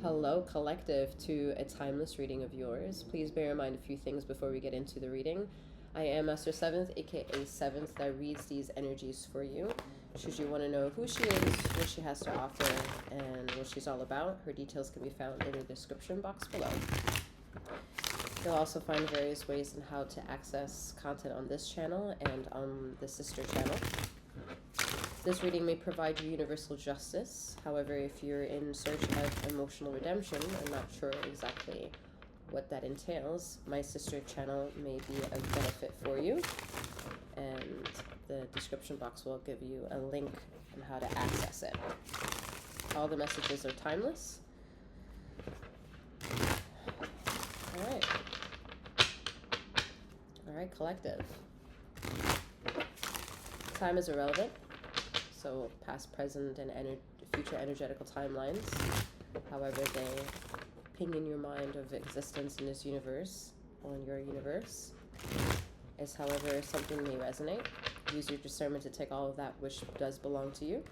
Hello, collective, to a timeless reading of yours. Please bear in mind a few things before we get into the reading. I am Master Seventh, aka Seventh, that reads these energies for you. Should you want to know who she is, what she has to offer, and what she's all about, her details can be found in the description box below. You'll also find various ways on how to access content on this channel and on the sister channel. This reading may provide you universal justice. However, if you're in search of emotional redemption and not sure exactly what that entails, my sister channel may be a benefit for you. And the description box will give you a link on how to access it. All the messages are timeless. All right, collective. Time is irrelevant. So past, present, and future energetical timelines, however they ping in your mind of existence in this universe or in your universe, is however something may resonate. Use your discernment to take all of that which does belong to you.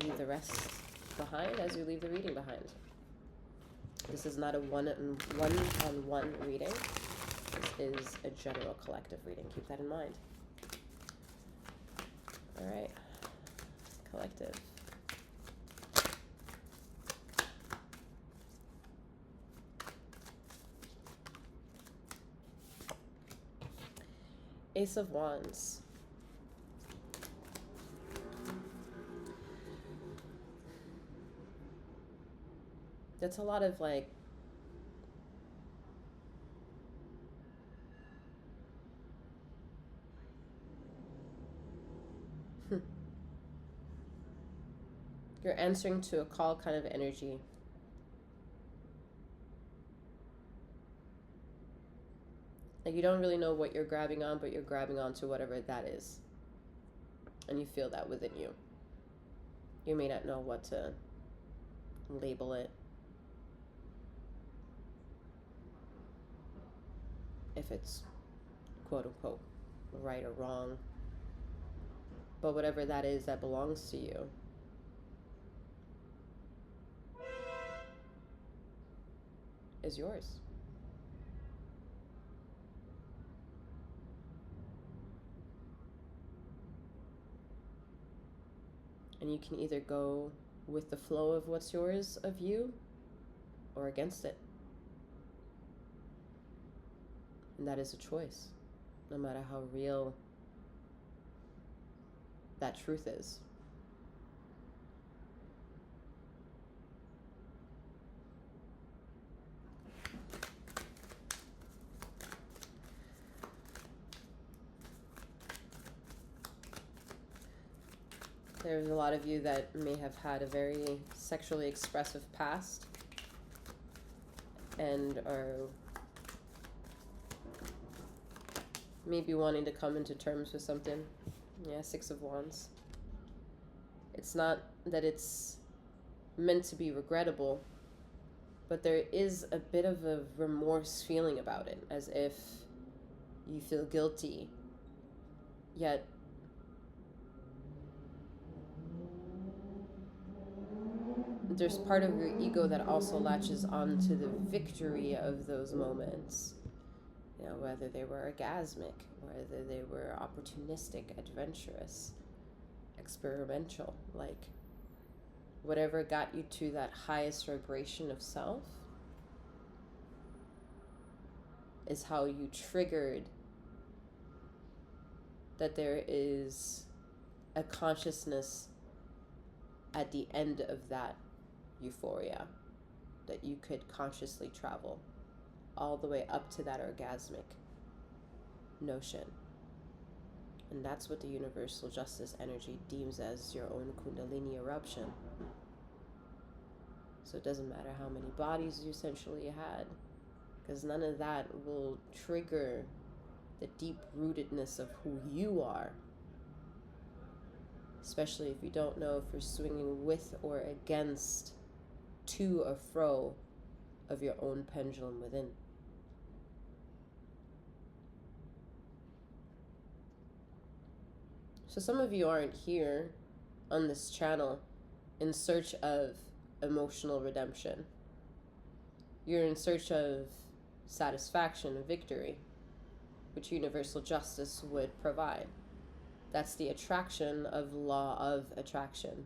Leave the rest behind as you leave the reading behind. This is not a one-on-one reading. This is a general collective reading. Keep that in mind. All right. Collective. Ace of Wands. That's a lot of like you're answering to a call kind of energy. Like you don't really know what you're grabbing on, but you're grabbing onto whatever that is. And you feel that within you. You may not know what to label it. If it's quote unquote right or wrong. But whatever that is that belongs to you, is yours. And you can either go with the flow of what's yours of you or against it. And that is a choice, no matter how real that truth is. There's a lot of you that may have had a very sexually expressive past and are maybe wanting to come into terms with something. Yeah, Six of Wands. It's not that it's meant to be regrettable, but there is a bit of a remorse feeling about it, as if you feel guilty, yet there's part of your ego that also latches onto the victory of those moments. You know, whether they were orgasmic, whether they were opportunistic, adventurous, experimental, like whatever got you to that highest vibration of self is how you triggered that there is a consciousness at the end of that euphoria, that you could consciously travel all the way up to that orgasmic notion. And that's what the universal justice energy deems as your own kundalini eruption. So it doesn't matter how many bodies you essentially had, because none of that will trigger the deep rootedness of who you are. Especially if you don't know if you're swinging with or against, to or fro of your own pendulum within. So some of you aren't here on this channel in search of emotional redemption. You're in search of satisfaction and victory, which universal justice would provide. That's the attraction of law of attraction.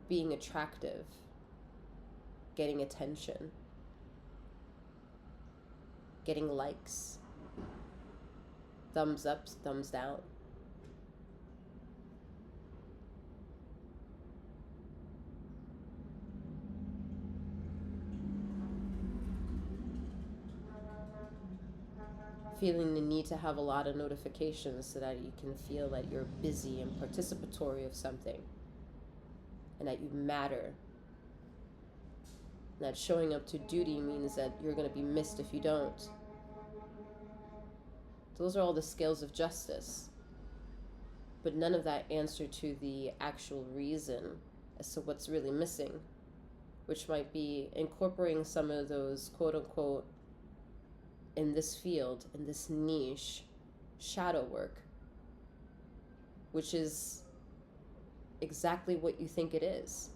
Being attractive, getting attention, getting likes, thumbs up, thumbs down. Feeling the need to have a lot of notifications so that you can feel that you're busy and participatory of something, and that you matter. And that showing up to duty means that you're going to be missed if you don't. Those are all the scales of justice. But none of that answer to the actual reason as to what's really missing, which might be incorporating some of those quote-unquote, in this field, in this niche, shadow work, which is exactly what you think it is.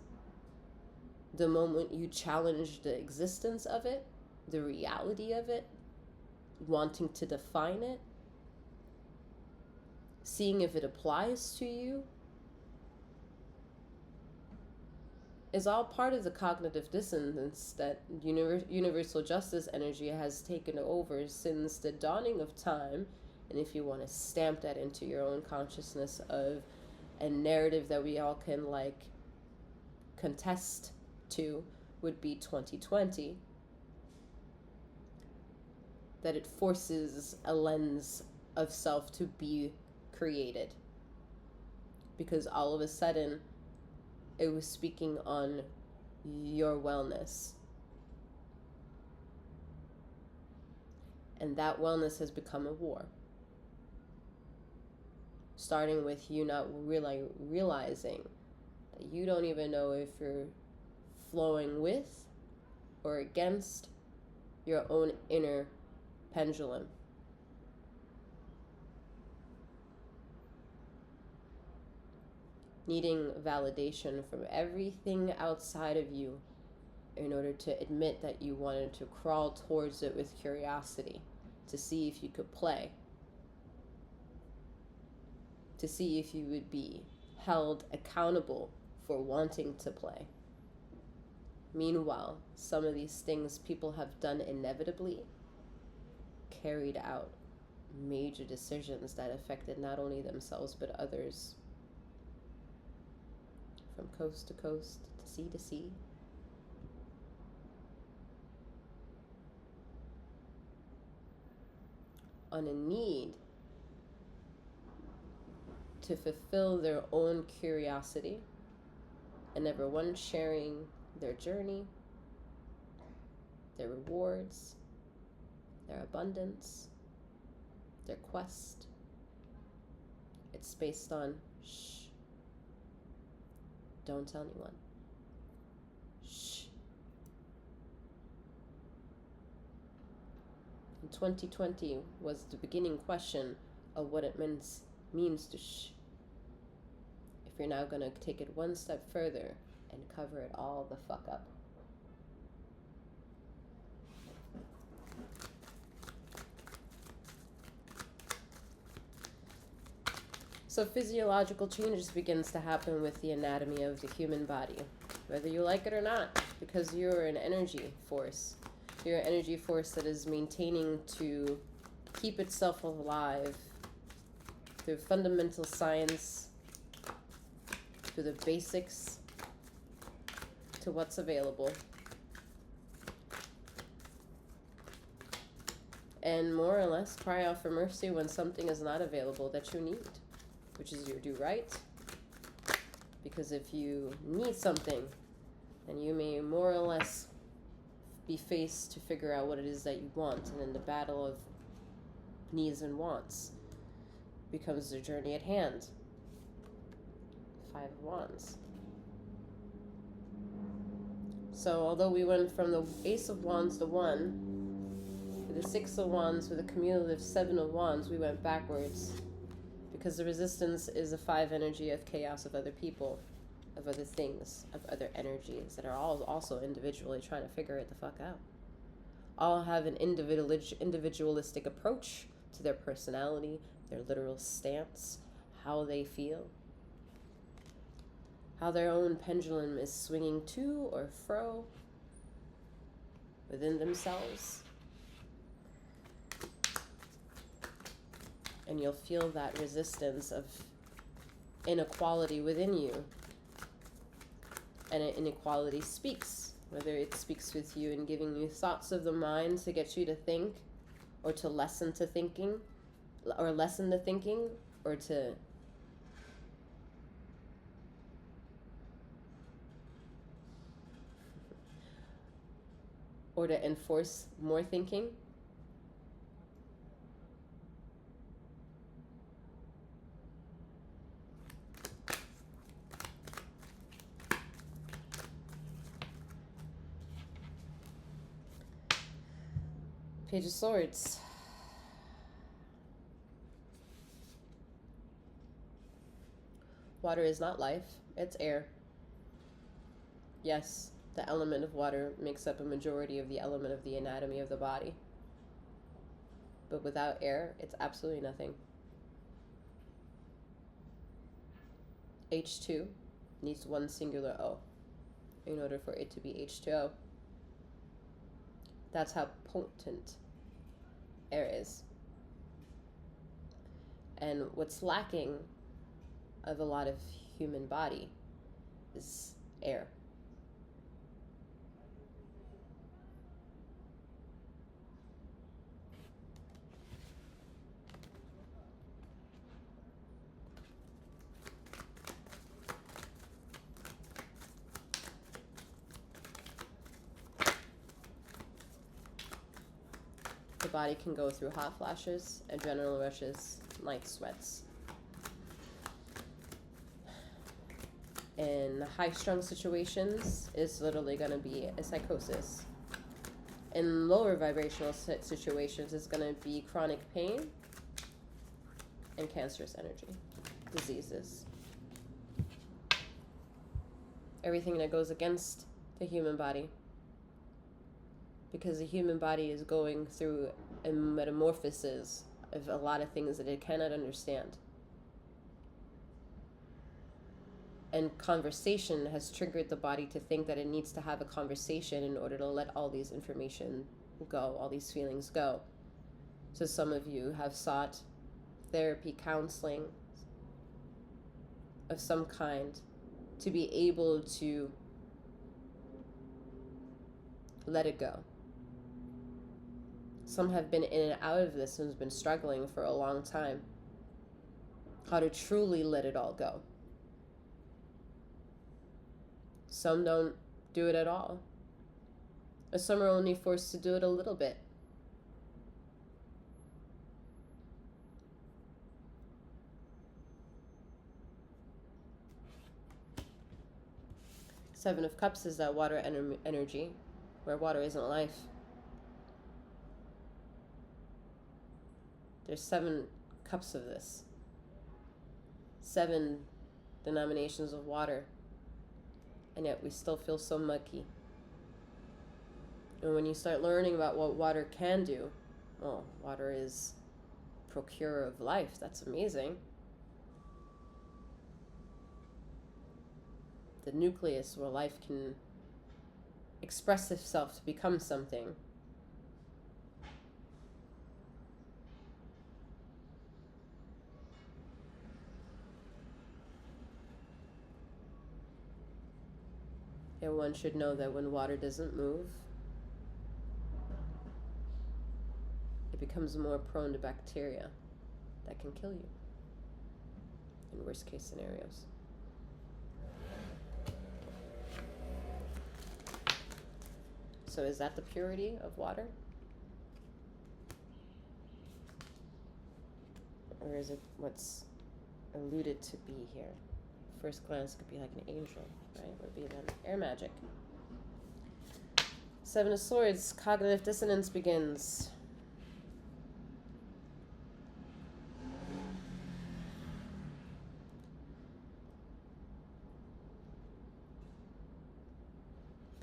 The moment you challenge the existence of it, the reality of it, wanting to define it, seeing if it applies to you, is all part of the cognitive dissonance that universal justice energy has taken over since the dawning of time. And if you want to stamp that into your own consciousness of a narrative that we all can contest to, would be 2020. That it forces a lens of self to be created. Because all of a sudden, it was speaking on your wellness. And that wellness has become a war. Starting with you not realizing that you don't even know if you're flowing with or against your own inner pendulum. Needing validation from everything outside of you in order to admit that you wanted to crawl towards it with curiosity, to see if you could play, to see if you would be held accountable for wanting to play. Meanwhile, some of these things people have done inevitably carried out major decisions that affected not only themselves but others. From coast to coast, to sea to sea. On a need to fulfill their own curiosity, and everyone sharing their journey, their rewards, their abundance, their quest. It's based on don't tell anyone. Shh. And 2020 was the beginning question of what it means to shh. If you're now going to take it one step further and cover it all the fuck up. So physiological changes begins to happen with the anatomy of the human body, whether you like it or not, because you're an energy force. You're an energy force that is maintaining to keep itself alive through fundamental science, through the basics, to what's available. And more or less cry out for mercy when something is not available that you need, which is your due right. Because if you need something, then you may more or less be faced to figure out what it is that you want. And then the battle of needs and wants becomes the journey at hand. 5 of Wands. So although we went from the Ace of Wands to 1, to the 6 of Wands with a cumulative 7 of Wands, we went backwards. because the resistance is a 5 energy of chaos, of other people, of other things, of other energies that are all also individually trying to figure it the fuck out. All have an individualistic approach to their personality, their literal stance, how they feel, how their own pendulum is swinging to or fro within themselves. And you'll feel that resistance of inequality within you. And inequality speaks, whether it speaks with you in giving you thoughts of the mind to get you to think, or to lessen to thinking, or lessen the thinking, or to enforce more thinking. Page of Swords. Water is not life, it's air. Yes, the element of water makes up a majority of the element of the anatomy of the body. But without air, it's absolutely nothing. H2 needs one singular O in order for it to be H2O. That's how potent air is. And what's lacking of a lot of human body is air. The body can go through hot flashes, adrenaline rushes, night sweats. In high-strung situations, it's literally going to be a psychosis. In lower vibrational situations, it's going to be chronic pain and cancerous energy, diseases. Everything that goes against the human body. Because the human body is going through a metamorphosis of a lot of things that it cannot understand. And conversation has triggered the body to think that it needs to have a conversation in order to let all these information go, all these feelings go. So some of you have sought therapy, counseling of some kind to be able to let it go. Some have been in and out of this and have been struggling for a long time. How to truly let it all go. Some don't do it at all. Or some are only forced to do it a little bit. Seven of Cups is that water energy, where water isn't life. There's 7 cups of this. 7 denominations of water. And yet we still feel so mucky. And when you start learning about what water can do, well, water is procurer of life. That's amazing. The nucleus where life can express itself to become something. Everyone should know that when water doesn't move, it becomes more prone to bacteria that can kill you in worst case scenarios. So is that the purity of water? Or is it what's alluded to be here? First glance could be like an angel, right? Would be then air magic. 7 of Swords, cognitive dissonance begins.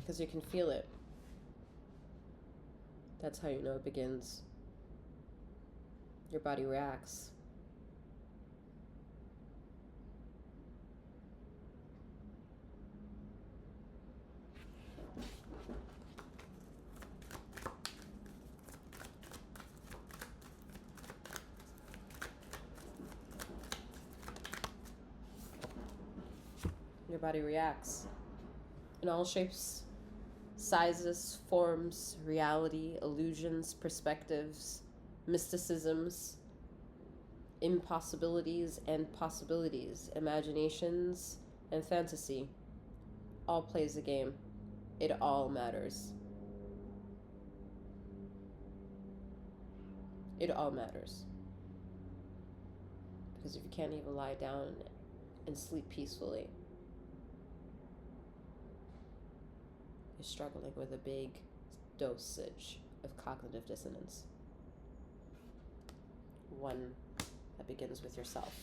because you can feel it. That's how you know it begins. Your body reacts. Your body reacts in all shapes, sizes, forms, reality, illusions, perspectives, mysticisms, impossibilities and possibilities, imaginations and fantasy. All plays a game. It all matters. It all matters. Because if you can't even lie down and sleep peacefully, you're struggling with a big dosage of cognitive dissonance. One that begins with yourself.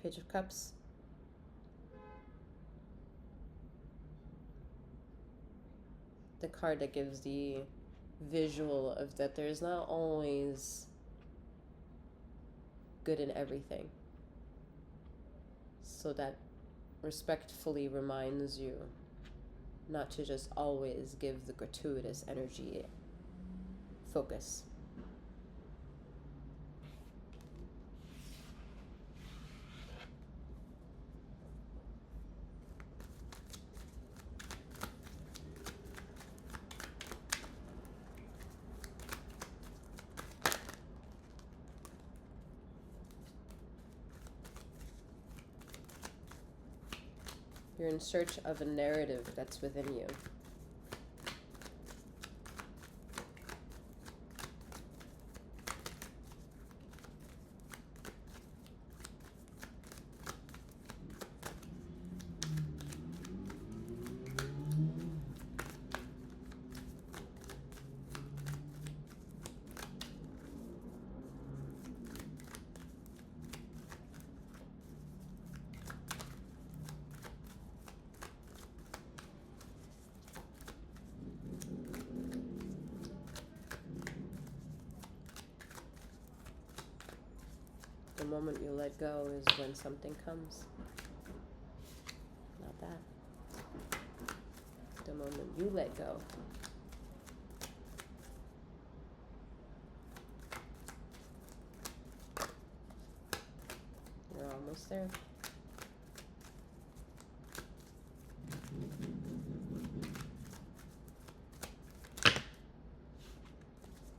Page of Cups. The card that gives the visual of that there's not always good in everything. So that respectfully reminds you not to just always give the gratuitous energy focus. You're in search of a narrative that's within you. The moment you let go is when something comes. Not that. The moment you let go. You're almost there.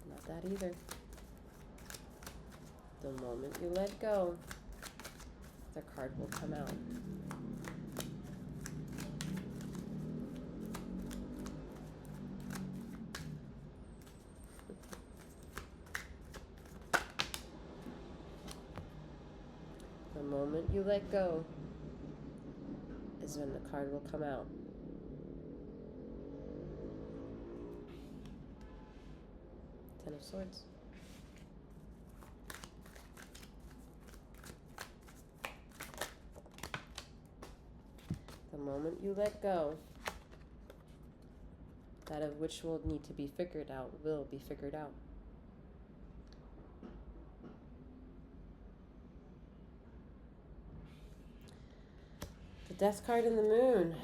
Not that either. The moment you let go, the card will come out. The moment you let go is when the card will come out. Ten of Swords. The moment you let go, that of which will need to be figured out will be figured out. The Death card in the Moon.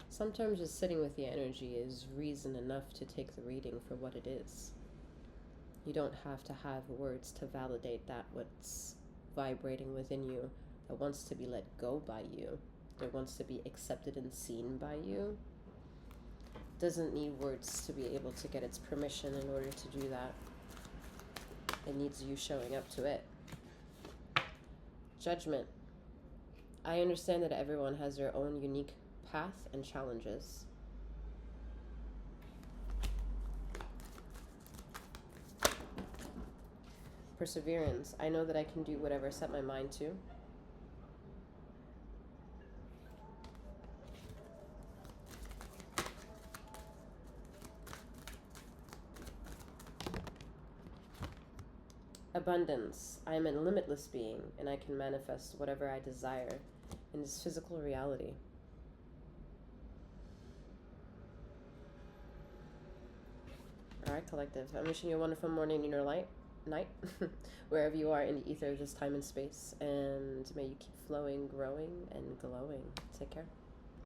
Sometimes just sitting with the energy is reason enough to take the reading for what it is. You don't have to have words to validate that what's vibrating within you, that wants to be let go by you, that wants to be accepted and seen by you. doesn't need words to be able to get its permission in order to do that. It needs you showing up to it. Judgment. I understand that everyone has their own unique path and challenges. Perseverance. I know that I can do whatever I set my mind to. Abundance. I am a limitless being, and I can manifest whatever I desire in this physical reality. Alright, collective. I'm wishing you a wonderful morning in your night, wherever you are in the ether of this time and space, and may you keep flowing, growing, and glowing. Take care.